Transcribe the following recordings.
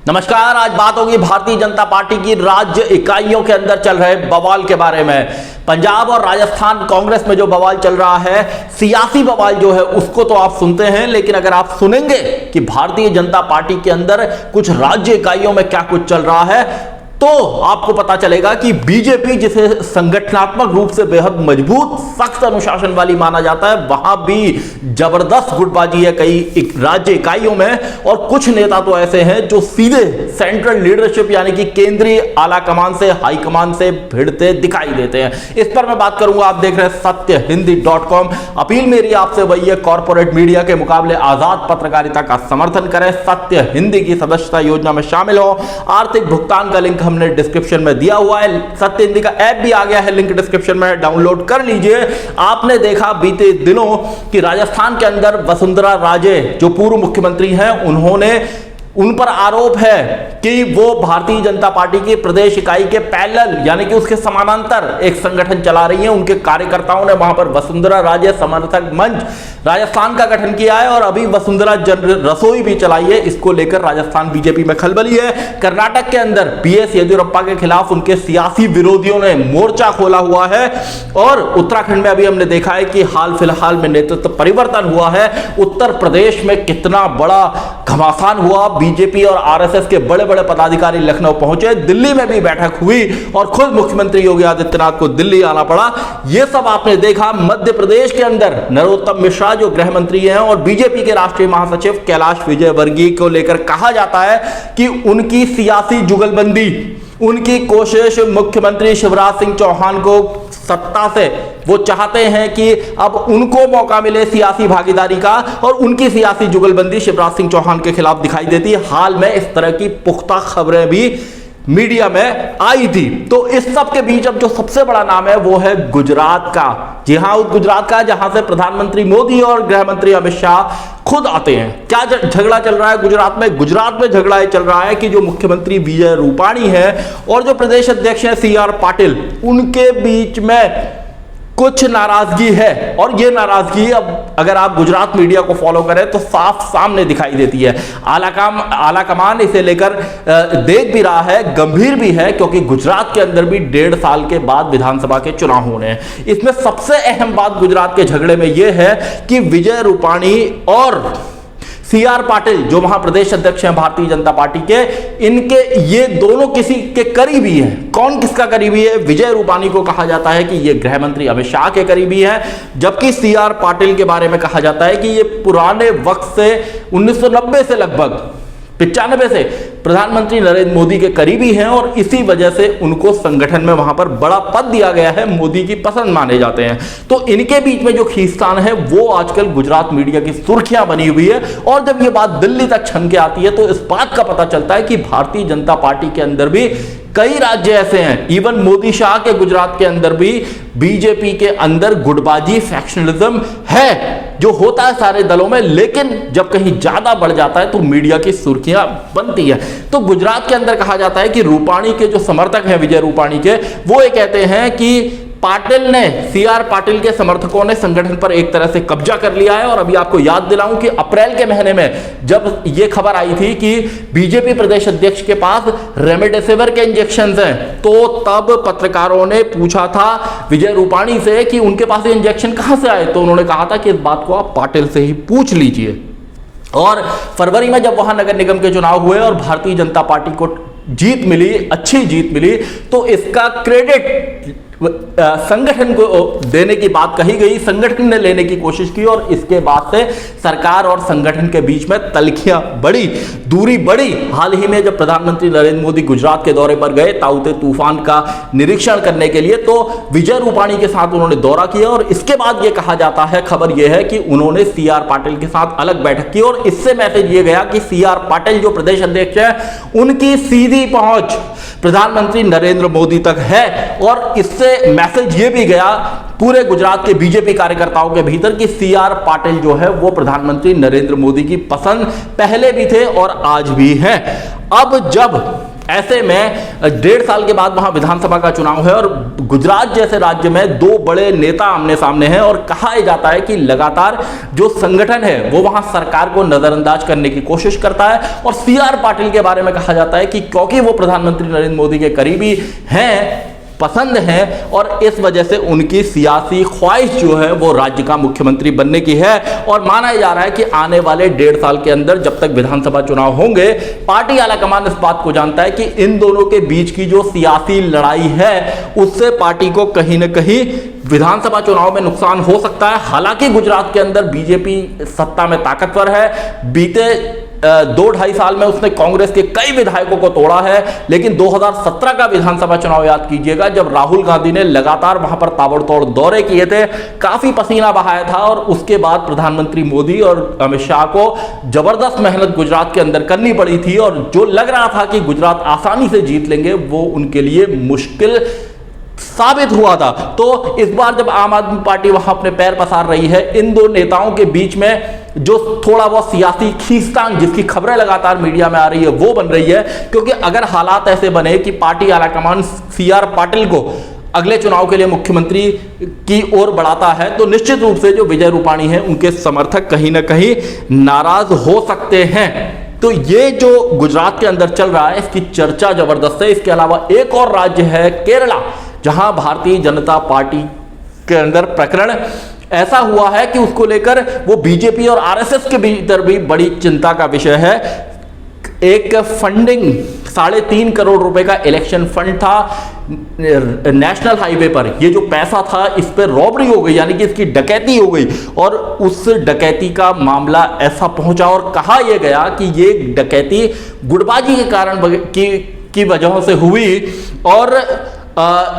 नमस्कार। आज बात होगी भारतीय जनता पार्टी की राज्य इकाइयों के अंदर चल रहे बवाल के बारे में। पंजाब और राजस्थान कांग्रेस में जो बवाल चल रहा है, सियासी बवाल जो है उसको तो आप सुनते हैं, लेकिन अगर आप सुनेंगे कि भारतीय जनता पार्टी के अंदर कुछ राज्य इकाइयों में क्या कुछ चल रहा है, तो आपको पता चलेगा कि बीजेपी, जिसे संगठनात्मक रूप से बेहद मजबूत, सख्त अनुशासन वाली माना जाता है, वहां भी जबरदस्त गुटबाजी है कई राज्य इकाइयों में। और कुछ नेता तो ऐसे हैं जो सीधे सेंट्रल लीडरशिप यानी कि केंद्रीय आला कमान से, हाई कमान से भिड़ते दिखाई देते हैं। इस पर मैं बात करूंगा। आप देख रहे हैं सत्यहिंदी.com। अपील मेरी आपसे वही है, कॉर्पोरेट मीडिया के मुकाबले आजाद पत्रकारिता का समर्थन करें, सत्य हिंदी की सदस्यता योजना में शामिल हो। आर्थिक भुगतान का लिंक हमने डिस्क्रिप्शन में दिया हुआ है। सत्य हिंदी का ऐप भी आ गया है, लिंक डिस्क्रिप्शन में, डाउनलोड कर लीजिए। आपने देखा बीते दिनों कि राजस्थान के अंदर वसुंधरा राजे जो पूर्व मुख्यमंत्री हैं, उन पर आरोप है कि वो भारतीय जनता पार्टी की प्रदेश इकाई के पैरेलल यानी कि उसके समानांतर एक संगठन चला रही है। उनके कार्यकर्ताओं ने वहां पर वसुंधरा राजे समर्थक मंच राजस्थान का गठन किया है और अभी वसुंधरा रसोई भी चलाई है। इसको लेकर राजस्थान बीजेपी में खलबली है। कर्नाटक के अंदर बीएस येदियुरप्पा के खिलाफ उनके सियासी विरोधियों ने मोर्चा खोला हुआ है और उत्तराखंड में अभी हमने देखा है कि हाल फिलहाल में नेतृत्व परिवर्तन हुआ है। उत्तर प्रदेश में कितना बड़ा घमासान हुआ, बीजेपी और आरएसएस के बड़े बड़े पदाधिकारी लखनऊ पहुंचे, दिल्ली में भी बैठक हुई और खुद मुख्यमंत्री योगी आदित्यनाथ को दिल्ली आना पड़ा। यह सब आपने देखा। मध्य प्रदेश के अंदर नरोत्तम मिश्रा जो गृह मंत्री हैं और बीजेपी के राष्ट्रीय महासचिव कैलाश विजयवर्गीय को लेकर कहा जाता है कि उनकी सियासी जुगलबंदी, उनकी कोशिश मुख्यमंत्री शिवराज सिंह चौहान को सत्ता से, वो चाहते हैं कि अब उनको मौका मिले सियासी भागीदारी का, और उनकी सियासी जुगलबंदी शिवराज सिंह चौहान के खिलाफ दिखाई देती है। हाल में इस तरह की पुख्ता खबरें भी मीडिया में आई थी। तो इस सब के बीच अब जो सबसे बड़ा नाम है वो है गुजरात का। जी हां, उस गुजरात का जहां से प्रधानमंत्री मोदी और गृह मंत्री अमित शाह खुद आते हैं। क्या झगड़ा चल रहा है गुजरात में? गुजरात में झगड़ा ये चल रहा है कि जो मुख्यमंत्री विजय रूपाणी है और जो प्रदेश अध्यक्ष है सीआर पाटिल, उनके बीच में कुछ नाराजगी है। और ये नाराजगी अब अगर आप गुजरात मीडिया को फॉलो करें तो साफ सामने दिखाई देती है। आला कमान इसे लेकर देख भी रहा है, गंभीर भी है, क्योंकि गुजरात के अंदर भी 1.5 साल के बाद विधानसभा के चुनाव होने हैं। इसमें सबसे अहम बात गुजरात के झगड़े में यह है कि विजय रूपाणी और सीआर पाटिल जो वहां प्रदेश अध्यक्ष हैं भारतीय जनता पार्टी के, इनके ये दोनों किसी के करीबी हैं। कौन किसका करीबी है? विजय रूपाणी को कहा जाता है कि ये गृह मंत्री अमित शाह के करीबी है, जबकि सीआर पाटिल के बारे में कहा जाता है कि ये पुराने वक्त से 1990 से लगभग 95 से प्रधानमंत्री नरेंद्र मोदी के करीबी हैं और इसी वजह से उनको संगठन में वहां पर बड़ा पद दिया गया है, मोदी की पसंद माने जाते हैं। तो इनके बीच में जो खींचतान है वो आजकल गुजरात मीडिया की सुर्खियां बनी हुई है। और जब ये बात दिल्ली तक छन के आती है तो इस बात का पता चलता है कि भारतीय जनता पार्टी के अंदर भी कई राज्य ऐसे हैं, इवन मोदी शाह के गुजरात के अंदर भी बीजेपी के अंदर गुटबाजी, फैक्शनलिज्म है जो होता है सारे दलों में, लेकिन जब कहीं ज्यादा बढ़ जाता है तो मीडिया की सुर्खियां बनती है। तो गुजरात के अंदर कहा जाता है कि रूपाणी के जो समर्थक हैं विजय रूपाणी के, वो ये कहते हैं कि पाटिल ने, सीआर पाटिल के समर्थकों ने संगठन पर एक तरह से कब्जा कर लिया है। और अभी आपको याद दिलाऊं कि अप्रैल के महीने में जब यह खबर आई थी कि बीजेपी प्रदेश अध्यक्ष के पास रेमडेसिविर के इंजेक्शन हैं, तो तब पत्रकारों ने पूछा था विजय रूपाणी से कि उनके पास ये इंजेक्शन कहां से आए, तो उन्होंने कहा था कि इस बात को आप पाटिल से ही पूछ लीजिए। और फरवरी में जब वहां नगर निगम के चुनाव हुए और भारतीय जनता पार्टी को जीत मिली, अच्छी जीत मिली, तो इसका क्रेडिट संगठन को देने की बात कही गई, संगठन ने लेने की कोशिश की और इसके बाद से सरकार और संगठन के बीच में तलखियां बढ़ी, दूरी बढ़ी। हाल ही में जब प्रधानमंत्री नरेंद्र मोदी गुजरात के दौरे पर गए ताउते तूफान का निरीक्षण करने के लिए, तो विजय रूपाणी के साथ उन्होंने दौरा किया और इसके बाद यह कहा जाता है, खबर यह है कि उन्होंने सीआर पाटिल के साथ अलग बैठक की और इससे मैसेज यह गया कि सीआर पाटिल जो प्रदेश अध्यक्ष है, उनकी सीधी पहुंच प्रधानमंत्री नरेंद्र मोदी तक है। और इससे मैसेज ये भी गया पूरे गुजरात के बीजेपी कार्यकर्ताओं के भीतर कि सीआर पाटिल जो है वो प्रधानमंत्री नरेंद्र मोदी की पसंद पहले भी थे और आज भी हैं। अब जब ऐसे में 1.5 साल के बाद वहां विधानसभा का चुनाव है और गुजरात जैसे राज्य में दो बड़े नेता आमने सामने हैं और कहा जाता है कि लगातार जो संगठन है वो वहां सरकार को नजरअंदाज करने की कोशिश करता है। और सीआर पाटिल के बारे में कहा जाता है कि क्योंकि वो प्रधानमंत्री नरेंद्र मोदी के करीबी हैं, पसंद है, और इस वजह से उनकी सियासी ख्वाहिश जो है वो राज्य का मुख्यमंत्री बनने की है। और माना जा रहा है कि आने वाले 1.5 साल के अंदर जब तक विधानसभा चुनाव होंगे, पार्टी आलाकमान इस बात को जानता है कि इन दोनों के बीच की जो सियासी लड़ाई है उससे पार्टी को कहीं ना कहीं विधानसभा चुनाव में नुकसान हो सकता है। हालांकि गुजरात के अंदर बीजेपी सत्ता में ताकतवर है, बीते 2-2.5 साल में उसने कांग्रेस के कई विधायकों को तोड़ा है, लेकिन 2017 का विधानसभा चुनाव याद कीजिएगा, जब राहुल गांधी ने लगातार वहां पर ताबड़तोड़ दौरे किए थे, काफी पसीना बहाया था, और उसके बाद प्रधानमंत्री मोदी और अमित शाह को जबरदस्त मेहनत गुजरात के अंदर करनी पड़ी थी, और जो लग रहा था कि गुजरात आसानी से जीत लेंगे वो उनके लिए मुश्किल साबित हुआ था। तो इस बार जब आम आदमी पार्टी वहां अपने पैर पसार रही है, इन दो नेताओं के बीच में जो थोड़ा बहुत सियासी खींचतान जिसकी खबरें लगातार मीडिया में आ रही है वो बन रही है, क्योंकि अगर हालात ऐसे बने कि पार्टी आलाकमान सीआर पाटिल को अगले चुनाव के लिए मुख्यमंत्री की ओर बढ़ाता है, तो निश्चित रूप से जो विजय रूपाणी है उनके समर्थक कहीं ना कहीं नाराज हो सकते हैं। तो ये जो गुजरात के अंदर चल रहा है इसकी चर्चा जबरदस्त है। इसके अलावा एक और राज्य है केरला, जहां भारतीय जनता पार्टी के अंदर प्रकरण ऐसा हुआ है कि उसको लेकर वो बीजेपी और आरएसएस के भीतर भी बड़ी चिंता का विषय है। एक फंडिंग 3.5 करोड़ रुपए का इलेक्शन फंड था नेशनल हाईवे पर, ये जो पैसा था इस पर रॉबरी हो गई, यानी कि इसकी डकैती हो गई, और उस डकैती का मामला ऐसा पहुंचा और कहा यह गया कि ये डकैती गुटबाजी के कारण की वजह से हुई। और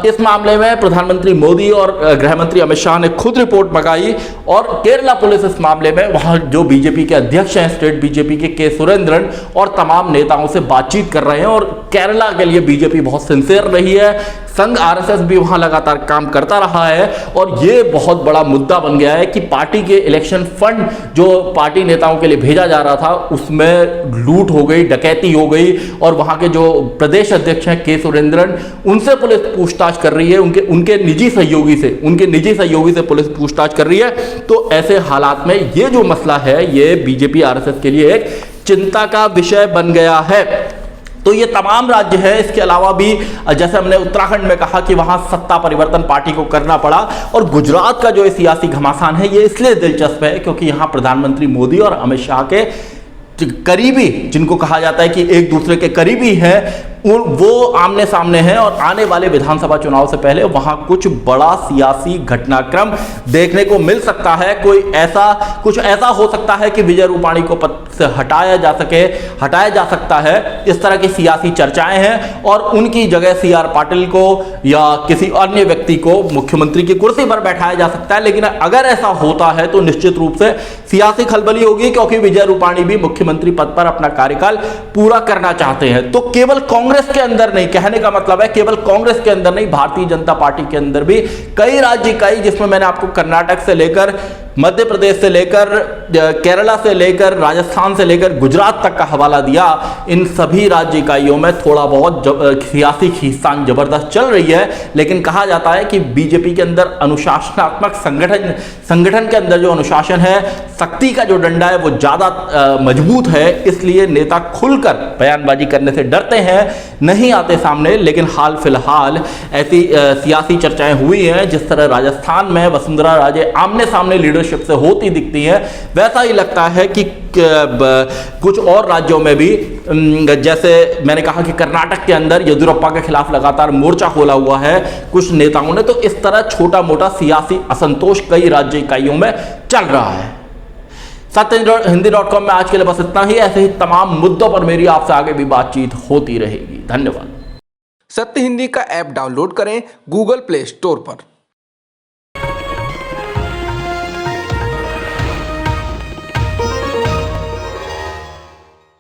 इस मामले में प्रधानमंत्री मोदी और गृह मंत्री अमित शाह ने खुद रिपोर्ट मंगाई, और केरला पुलिस इस मामले में वहां जो बीजेपी के अध्यक्ष हैं स्टेट बीजेपी के सुरेंद्रन और तमाम नेताओं से बातचीत कर रहे हैं। और केरला के लिए बीजेपी बहुत सिंसियर रही है, संघ आरएसएस भी वहां लगातार काम करता रहा है, और ये बहुत बड़ा मुद्दा बन गया है कि पार्टी के इलेक्शन फंड जो पार्टी नेताओं के लिए भेजा जा रहा था उसमें लूट हो गई, डकैती हो गई, और वहां के जो प्रदेश अध्यक्ष हैं के सुरेंद्रन, उनसे पुलिस पूछताछ कर रही है, उनके निजी सहयोगी से पुलिस पूछताछ कर रही है। तो ऐसे हालात में ये जो मसला है ये बीजेपी आरएसएस के लिए एक चिंता का विषय बन गया है। तो ये तमाम राज्य है। इसके अलावा भी जैसे हमने उत्तराखंड में कहा कि वहां सत्ता परिवर्तन पार्टी को करना पड़ा, और गुजरात का जो सियासी घमासान है ये इसलिए दिलचस्प है क्योंकि यहां प्रधानमंत्री मोदी और अमित शाह के करीबी, जिनको कहा जाता है कि एक दूसरे के करीबी हैं, वो आमने सामने हैं, और आने वाले विधानसभा चुनाव से पहले वहां कुछ बड़ा सियासी घटनाक्रम देखने को मिल सकता है। कुछ ऐसा हो सकता है कि विजय रूपाणी को पद से हटाया जा सकता है। इस तरह की सियासी चर्चाएं हैं, और उनकी जगह सीआर पाटिल को या किसी अन्य व्यक्ति को मुख्यमंत्री की कुर्सी पर बैठाया जा सकता है। लेकिन अगर ऐसा होता है तो निश्चित रूप से सियासी खलबली होगी, क्योंकि विजय रूपाणी भी मुख्यमंत्री पद पर अपना कार्यकाल पूरा करना चाहते हैं। तो केवल कांग्रेस के अंदर नहीं, कहने का मतलब है केवल कांग्रेस के अंदर नहीं, भारतीय जनता पार्टी के अंदर भी कई राज्य इकाई, जिसमें मैंने आपको कर्नाटक से लेकर मध्य प्रदेश से लेकर केरला से लेकर राजस्थान से लेकर गुजरात तक का हवाला दिया, इन सभी राज्य इकाइयों में थोड़ा बहुत सियासी खींचतान जबरदस्त चल रही है। लेकिन कहा जाता है कि बीजेपी के अंदर अनुशासनात्मक संगठन के अंदर जो अनुशासन है, शक्ति का जो डंडा है वो ज्यादा मजबूत है, इसलिए नेता खुलकर बयानबाजी करने से डरते हैं, नहीं आते सामने। लेकिन हाल फिलहाल ऐसी सियासी चर्चाएं हुई हैं, जिस तरह राजस्थान में वसुंधरा राजे आमने सामने लीडरशिप से होती दिखती है, वैसा ही लगता है कि कुछ और राज्यों में भी, जैसे मैंने कहा कि कर्नाटक के अंदर येदियुरप्पा के खिलाफ लगातार मोर्चा खोला हुआ है कुछ नेताओं ने, तो इस तरह छोटा मोटा सियासी असंतोष कई राज्य इकाइयों में चल रहा है। सत्यहिंदी.com में आज के लिए बस इतना ही। ऐसे ही तमाम मुद्दों पर मेरी आपसे आगे भी बातचीत होती रहेगी। धन्यवाद। सत्य हिंदी का ऐप डाउनलोड करें गूगल प्ले स्टोर पर।